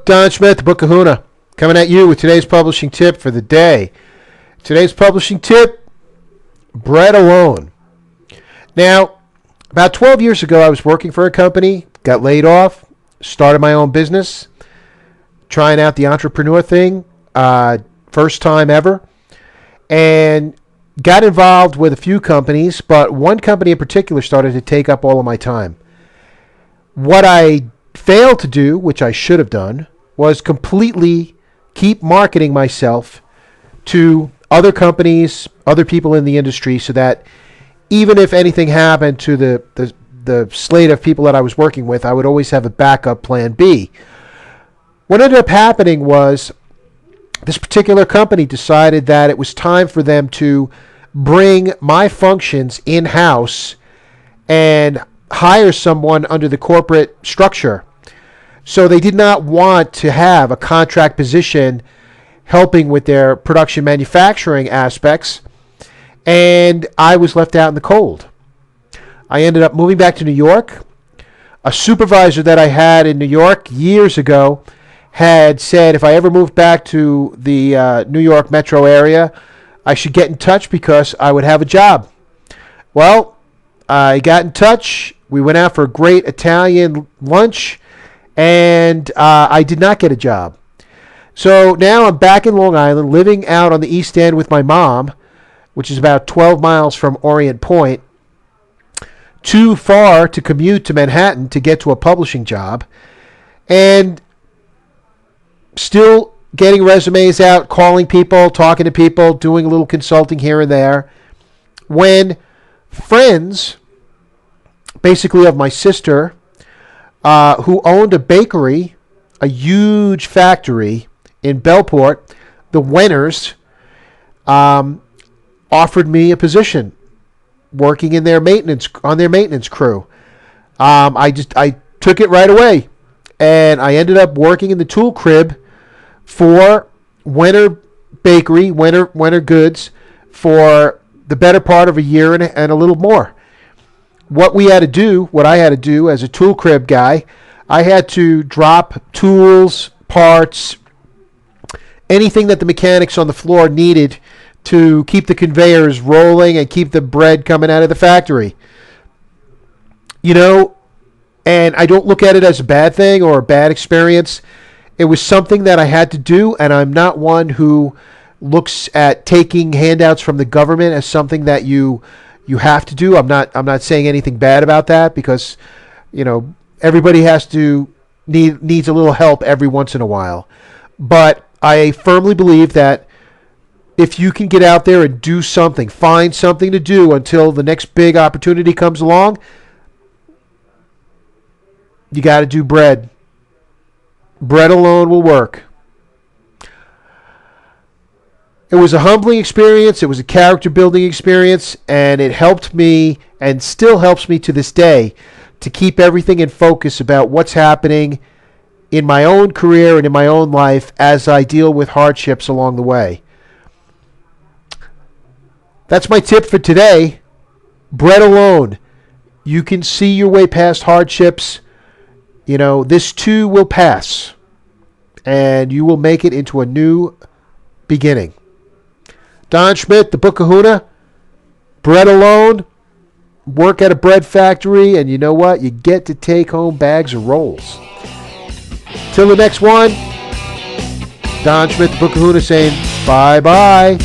Don Schmidt, the Book Kahuna, coming at you with today's publishing tip for the day. Today's publishing tip, bread alone. Now, about 12 years ago, I was working for a company, got laid off, started my own business, trying out the entrepreneur thing, first time ever, and got involved with a few companies, but one company in particular started to take up all of my time. What I failed to do, which I should have done, was completely keep marketing myself to other companies, other people in the industry, so that even if anything happened to the slate of people that I was working with, I would always have a backup plan B. What ended up happening was this particular company decided that it was time for them to bring my functions in-house and hire someone under the corporate structure. So they did not want to have a contract position helping with their production manufacturing aspects, and I was left out in the cold. I ended up moving back to New York. A supervisor that I had in New York years ago had said if I ever moved back to the New York metro area, I should get in touch because I would have a job. Well, I got in touch. We went out for a great Italian lunch, and I did not get a job. So now I'm back in Long Island, living out on the East End with my mom, which is about 12 miles from Orient Point. Too far to commute to Manhattan to get to a publishing job. And still getting resumes out, calling people, talking to people, doing a little consulting here and there. When friends, basically of my sister, who owned a bakery, a huge factory in Bellport, the Wenners, offered me a position working in their maintenance crew. I took it right away, and I ended up working in the tool crib for Wenner Bakery, Wenner Goods, for the better part of a year and a little more. What I had to do as a tool crib guy, I had to drop tools, parts, anything that the mechanics on the floor needed to keep the conveyors rolling and keep the bread coming out of the factory. And I don't look at it as a bad thing or a bad experience. It was something that I had to do, and I'm not one who looks at taking handouts from the government as something that you have to do. I'm not saying anything bad about that, because everybody needs a little help every once in a while. But I firmly believe that if you can get out there and do something, find something to do until the next big opportunity comes along, you got to do bread. Bread alone will work. It was a humbling experience. It was a character building experience, and it helped me and still helps me to this day to keep everything in focus about what's happening in my own career and in my own life as I deal with hardships along the way. That's my tip for today. Bread alone. You can see your way past hardships. This too will pass, and you will make it into a new beginning. Don Schmidt, the Book Kahuna, bread alone, work at a bread factory, and you know what? You get to take home bags of rolls. Till the next one, Don Schmidt, the Book Kahuna, saying bye-bye.